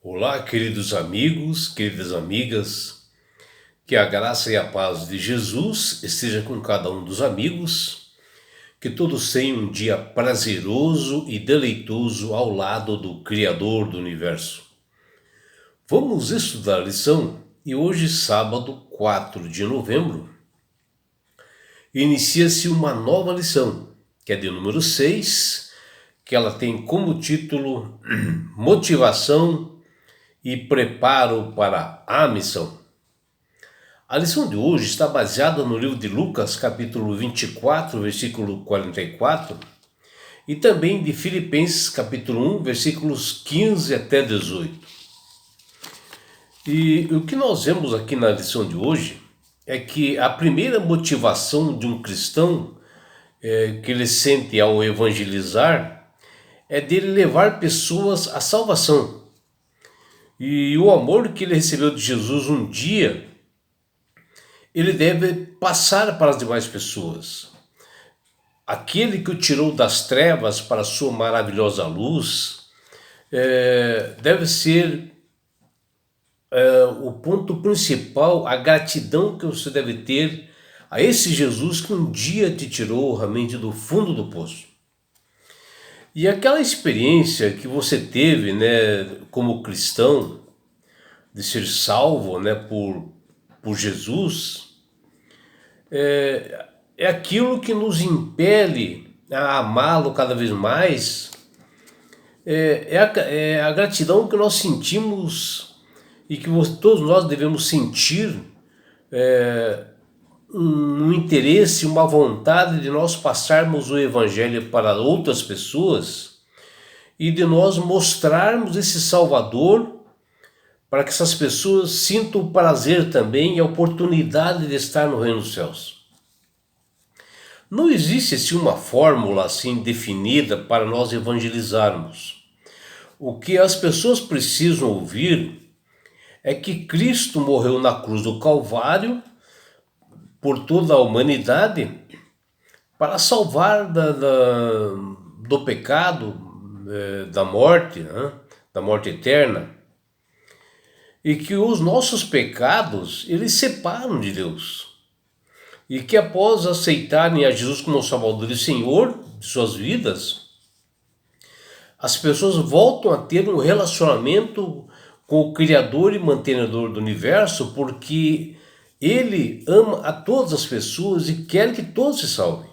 Olá, queridos amigos, queridas amigas, que a graça e a paz de Jesus esteja com cada um dos amigos, que todos tenham um dia prazeroso e deleitoso ao lado do Criador do Universo. Vamos estudar a lição e hoje, sábado 4 de novembro, inicia-se uma nova lição, que é de número 6, que ela tem como título Motivação e Preparo para a Missão. A lição de hoje está baseada no livro de Lucas, capítulo 24, versículo 44, e também de Filipenses, capítulo 1, versículos 15 até 18. E o que nós vemos aqui na lição de hoje é que a primeira motivação de um cristão que ele sente ao evangelizar é dele levar pessoas à salvação. E o amor que ele recebeu de Jesus um dia, ele deve passar para as demais pessoas. Aquele que o tirou das trevas para a sua maravilhosa luz, deve ser o ponto principal, a gratidão que você deve ter a esse Jesus que um dia te tirou realmente do fundo do poço. E aquela experiência que você teve, né, como cristão, de ser salvo, né, por Jesus, é aquilo que nos impele a amá-lo cada vez mais, é a gratidão que nós sentimos e que todos nós devemos sentir, um interesse, uma vontade de nós passarmos o Evangelho para outras pessoas e de nós mostrarmos esse Salvador para que essas pessoas sintam o prazer também e a oportunidade de estar no reino dos céus. Não existe assim uma fórmula assim definida para nós evangelizarmos. O que as pessoas precisam ouvir é que Cristo morreu na cruz do Calvário por toda a humanidade para salvar do pecado, da morte, né? Da morte eterna. E que os nossos pecados, eles separam de Deus. E que após aceitarem a Jesus como Salvador e Senhor de suas vidas, as pessoas voltam a ter um relacionamento com o Criador e Mantenedor do Universo, porque Ele ama a todas as pessoas e quer que todos se salvem.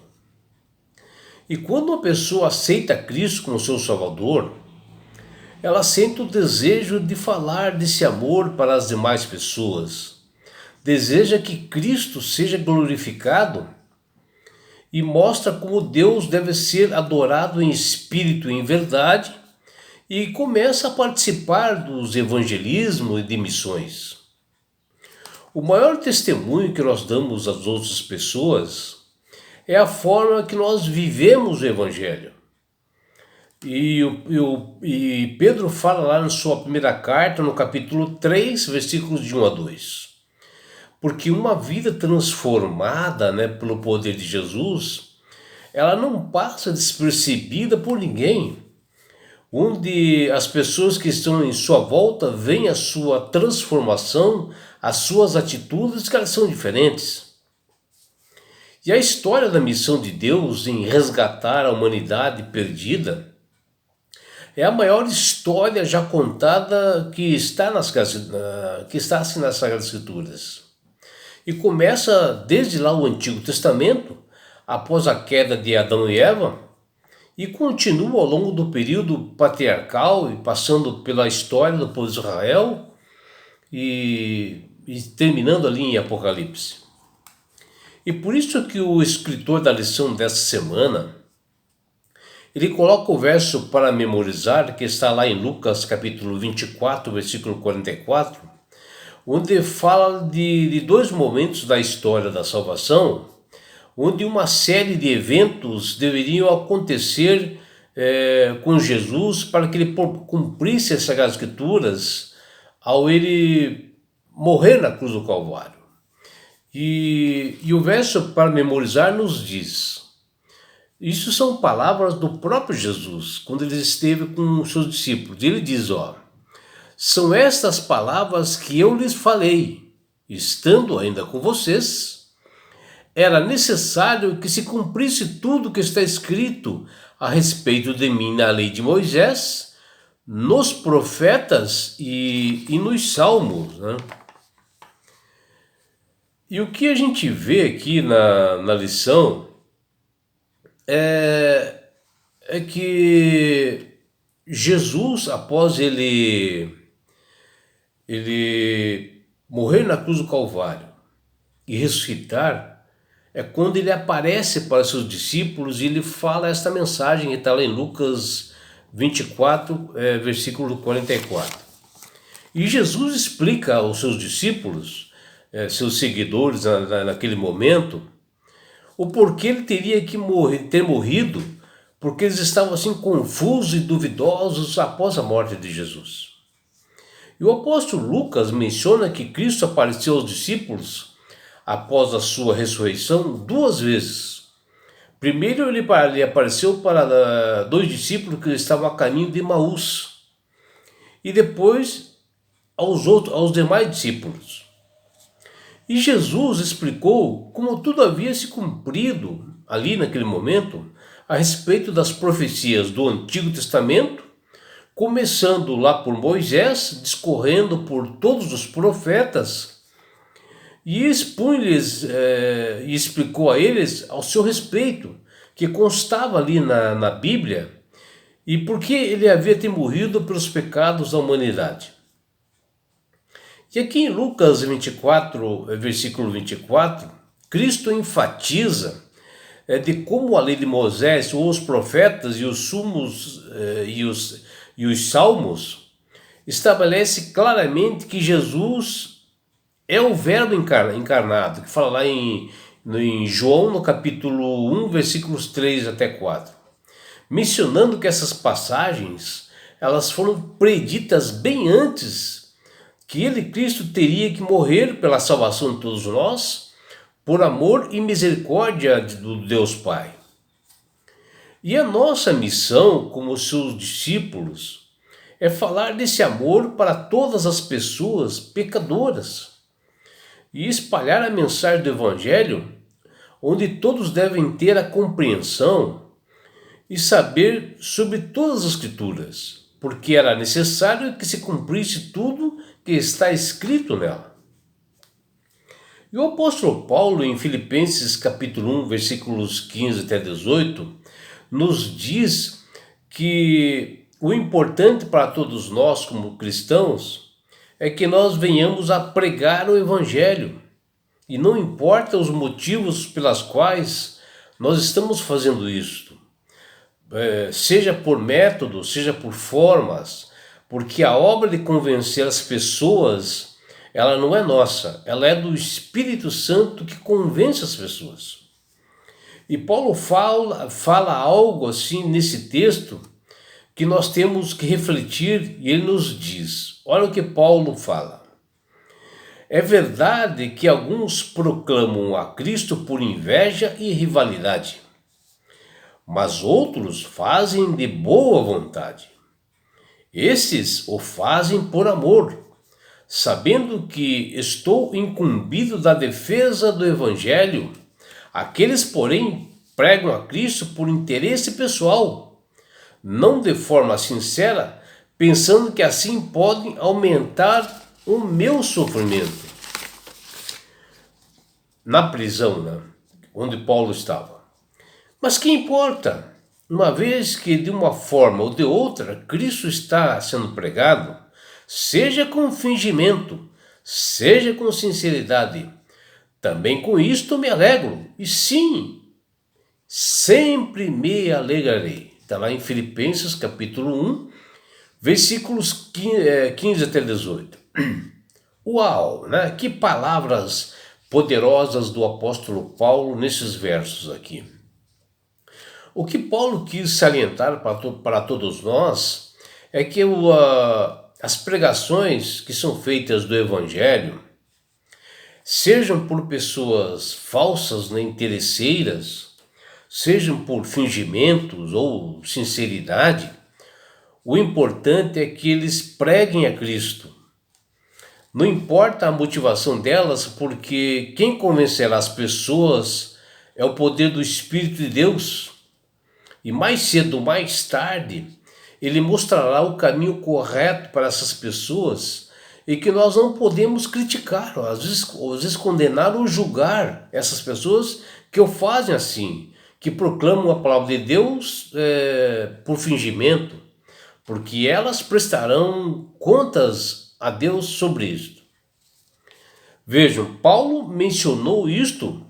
E quando uma pessoa aceita Cristo como seu Salvador, ela sente o desejo de falar desse amor para as demais pessoas. Deseja que Cristo seja glorificado e mostra como Deus deve ser adorado em espírito e em verdade, e começa a participar dos evangelismos e de missões. O maior testemunho que nós damos às outras pessoas é a forma que nós vivemos o Evangelho. E Pedro fala lá na sua primeira carta, no capítulo 3, versículos de 1 a 2. Porque uma vida transformada, né, pelo poder de Jesus, ela não passa despercebida por ninguém. Onde as pessoas que estão em sua volta veem a sua transformação, as suas atitudes, que elas são diferentes. E a história da missão de Deus em resgatar a humanidade perdida é a maior história já contada que está nas Sagradas Escrituras. E começa desde lá o Antigo Testamento, após a queda de Adão e Eva, e continua ao longo do período patriarcal e passando pela história do povo de Israel e terminando ali em Apocalipse. E por isso que o escritor da lição desta semana, ele coloca o verso para memorizar, que está lá em Lucas capítulo 24, versículo 44, onde fala de dois momentos da história da salvação, onde uma série de eventos deveriam acontecer com Jesus para que ele cumprisse as Sagradas Escrituras ao ele morrer na cruz do Calvário. E o verso para memorizar nos diz: isso são palavras do próprio Jesus, quando ele esteve com os seus discípulos. Ele diz, São estas palavras que eu lhes falei, estando ainda com vocês. Era necessário que se cumprisse tudo que está escrito a respeito de mim na lei de Moisés, nos profetas e nos salmos, né? E o que a gente vê aqui na lição é que Jesus, após ele morrer na cruz do Calvário e ressuscitar, é quando ele aparece para seus discípulos e ele fala esta mensagem que está lá em Lucas 24, versículo 44. E Jesus explica aos seus discípulos, seus seguidores naquele momento, o porquê ele teria que ter morrido, porque eles estavam assim confusos e duvidosos após a morte de Jesus. E o apóstolo Lucas menciona que Cristo apareceu aos discípulos após a sua ressurreição 2 vezes. Primeiro ele apareceu para 2 discípulos que estavam a caminho de Emaús, e depois aos demais discípulos. E Jesus explicou como tudo havia se cumprido ali naquele momento a respeito das profecias do Antigo Testamento, começando lá por Moisés, discorrendo por todos os profetas, e expunha-lhes e explicou a eles ao seu respeito, que constava ali na Bíblia, e por que ele havia morrido pelos pecados da humanidade. E aqui em Lucas 24, versículo 24, Cristo enfatiza de como a lei de Moisés, ou os profetas e os sumos e os salmos, estabelece claramente que Jesus é o Verbo encarnado, que fala lá em João, no capítulo 1, versículos 3 até 4, mencionando que essas passagens elas foram preditas bem antes que ele, Cristo, teria que morrer pela salvação de todos nós, por amor e misericórdia do Deus Pai. E a nossa missão como seus discípulos é falar desse amor para todas as pessoas pecadoras e espalhar a mensagem do Evangelho, onde todos devem ter a compreensão e saber sobre todas as Escrituras, porque era necessário que se cumprisse tudo que está escrito nela. E o apóstolo Paulo, em Filipenses capítulo 1, versículos 15 até 18, nos diz que o importante para todos nós como cristãos é que nós venhamos a pregar o Evangelho, e não importa os motivos pelas quais nós estamos fazendo isto, seja por método, seja por formas, porque a obra de convencer as pessoas, ela não é nossa, ela é do Espírito Santo que convence as pessoas. E Paulo fala algo assim nesse texto que nós temos que refletir, e ele nos diz, olha o que Paulo fala: é verdade que alguns proclamam a Cristo por inveja e rivalidade, mas outros fazem de boa vontade. Esses o fazem por amor, sabendo que estou incumbido da defesa do Evangelho. Aqueles, porém, pregam a Cristo por interesse pessoal, não de forma sincera, pensando que assim podem aumentar o meu sofrimento. Na prisão, né, onde Paulo estava. Mas que importa? Uma vez que de uma forma ou de outra Cristo está sendo pregado, seja com fingimento, seja com sinceridade, também com isto me alegro, e sim, sempre me alegrarei. Está lá em Filipenses capítulo 1, versículos 15 até 18. Uau, né? Que palavras poderosas do apóstolo Paulo nesses versos aqui. O que Paulo quis salientar para todos nós é que as pregações que são feitas do Evangelho, sejam por pessoas falsas, né, interesseiras, sejam por fingimentos ou sinceridade, O importante é que eles preguem a Cristo. Não importa a motivação delas, porque quem convencerá as pessoas é o poder do Espírito de Deus. E mais cedo ou mais tarde, ele mostrará o caminho correto para essas pessoas e que nós não podemos criticar, às vezes condenar ou julgar essas pessoas que o fazem assim, que proclamam a palavra de Deus por fingimento, porque elas prestarão contas a Deus sobre isto. Vejam, Paulo mencionou isto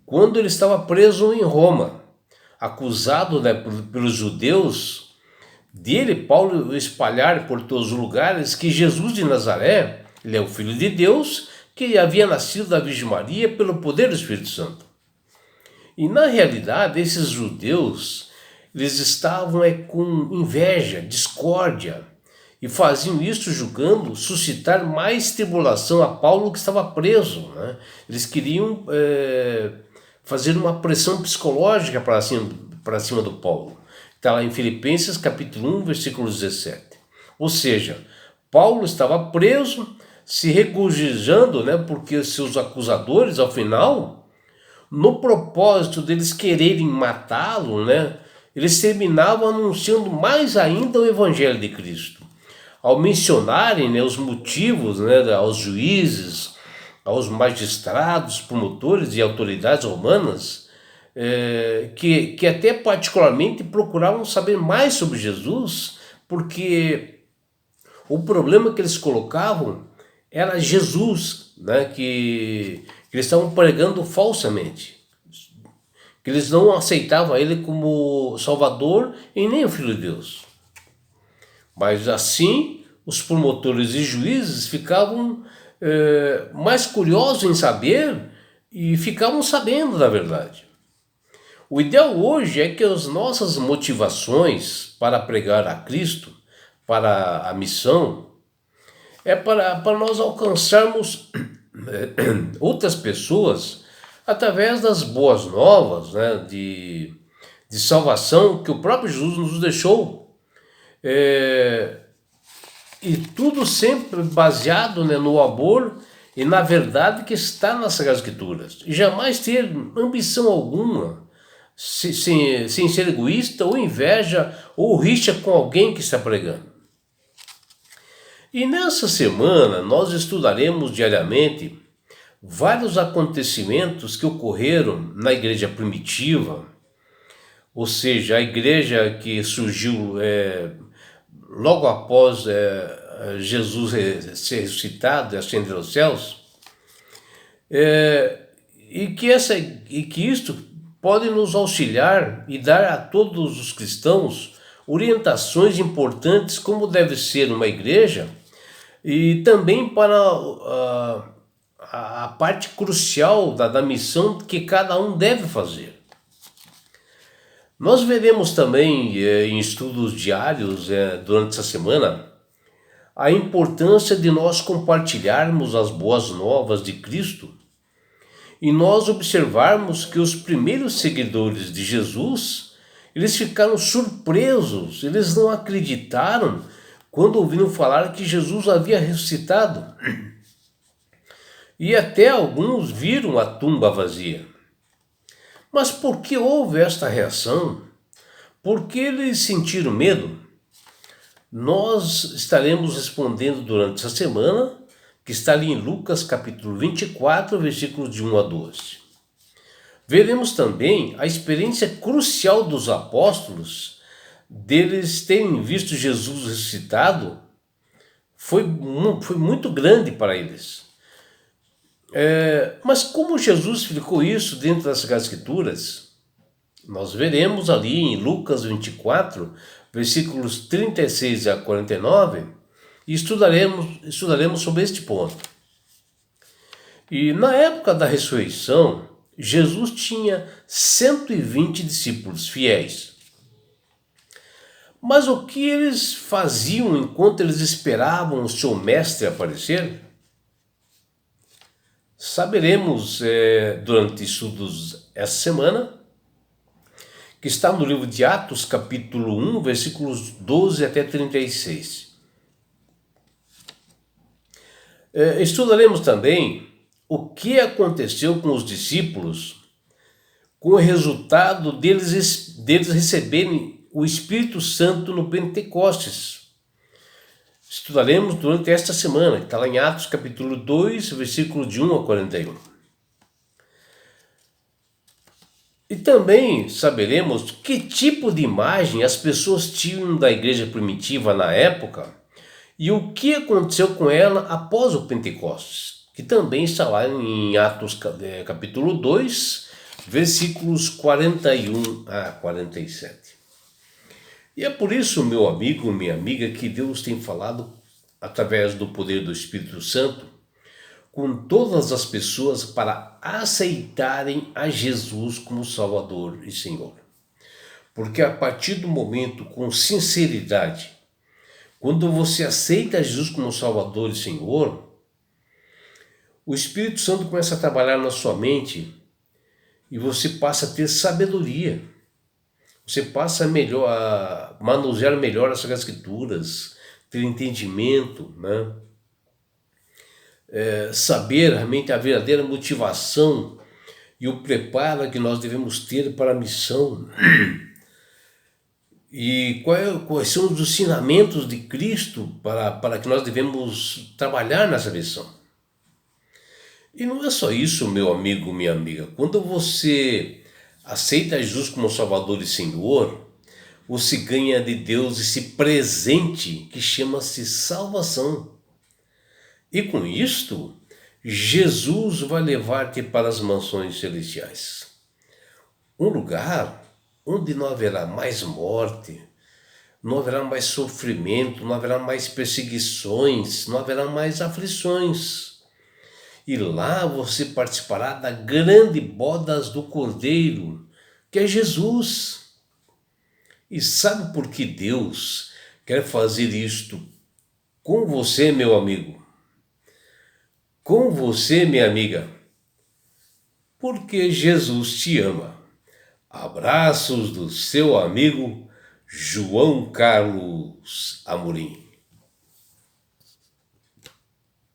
quando ele estava preso em Roma, acusado, né, pelos judeus dele, Paulo, espalhar por todos os lugares que Jesus de Nazaré, ele é o Filho de Deus, que havia nascido da Virgem Maria pelo poder do Espírito Santo. E na realidade, esses judeus, eles estavam com inveja, discórdia, e faziam isso julgando suscitar mais tribulação a Paulo, que estava preso, né? Eles queriam fazer uma pressão psicológica para cima do Paulo. Está lá em Filipenses capítulo 1, versículo 17. Ou seja, Paulo estava preso, se regozijando, né, porque seus acusadores, ao final, no propósito deles quererem matá-lo, né, eles terminavam anunciando mais ainda o Evangelho de Cristo. Ao mencionarem, né, os motivos, né, aos juízes, aos magistrados, promotores e autoridades romanas, que até particularmente procuravam saber mais sobre Jesus, porque o problema que eles colocavam era Jesus, né, que eles estavam pregando falsamente, que eles não aceitavam ele como Salvador e nem o Filho de Deus. Mas assim, os promotores e juízes ficavam mais curiosos em saber e ficavam sabendo da verdade. O ideal hoje é que as nossas motivações para pregar a Cristo, para a missão, é para nós alcançarmos outras pessoas através das boas novas, né, de salvação que o próprio Jesus nos deixou. E tudo sempre baseado, né, no amor e na verdade que está nas Sagradas Escrituras. E jamais ter ambição alguma, sem ser egoísta ou inveja ou rixa com alguém que está pregando. E nessa semana nós estudaremos diariamente vários acontecimentos que ocorreram na igreja primitiva, ou seja, a igreja que surgiu logo após Jesus ser ressuscitado e ascender aos céus, e que isto pode nos auxiliar e dar a todos os cristãos orientações importantes como deve ser uma igreja e também para a parte crucial da missão que cada um deve fazer. Nós veremos também em estudos diários durante essa semana a importância de nós compartilharmos as boas novas de Cristo e nós observarmos que os primeiros seguidores de Jesus, eles ficaram surpresos, eles não acreditaram quando ouviram falar que Jesus havia ressuscitado. E até alguns viram a tumba vazia. Mas por que houve esta reação? Por que eles sentiram medo? Nós estaremos respondendo durante essa semana, que está ali em Lucas capítulo 24, versículos de 1 a 12. Veremos também a experiência crucial dos apóstolos, deles terem visto Jesus ressuscitado, foi muito grande para eles. Mas como Jesus explicou isso dentro das Sagradas Escrituras? Nós veremos ali em Lucas 24, versículos 36 a 49, e estudaremos sobre este ponto. E na época da ressurreição, Jesus tinha 120 discípulos fiéis. Mas o que eles faziam enquanto eles esperavam o seu mestre aparecer? Saberemos durante estudos essa semana que está no livro de Atos, capítulo 1, versículos 12 até 36. Estudaremos também o que aconteceu com os discípulos com o resultado deles receberem o Espírito Santo no Pentecostes. Estudaremos durante esta semana, que está lá em Atos capítulo 2, versículo de 1 a 41. E também saberemos que tipo de imagem as pessoas tinham da igreja primitiva na época e o que aconteceu com ela após o Pentecostes, que também está lá em Atos capítulo 2, versículos 41 a 47. E é por isso, meu amigo, minha amiga, que Deus tem falado através do poder do Espírito Santo com todas as pessoas para aceitarem a Jesus como Salvador e Senhor. Porque a partir do momento, com sinceridade, quando você aceita Jesus como Salvador e Senhor, o Espírito Santo começa a trabalhar na sua mente e você passa a ter sabedoria. Você passa a manusear melhor as Escrituras, ter entendimento, né? Saber realmente a verdadeira motivação e o preparo que nós devemos ter para a missão. E quais são os ensinamentos de Cristo para que nós devemos trabalhar nessa missão. E não é só isso, meu amigo, minha amiga. Quando você aceita Jesus como Salvador e Senhor, você ganha de Deus esse presente que chama-se salvação. E com isto, Jesus vai levar-te para as mansões celestiais. Um lugar onde não haverá mais morte, não haverá mais sofrimento, não haverá mais perseguições, não haverá mais aflições. E lá você participará da grande bodas do Cordeiro, que é Jesus. E sabe por que Deus quer fazer isto com você, meu amigo? Com você, minha amiga? Porque Jesus te ama. Abraços do seu amigo João Carlos Amorim.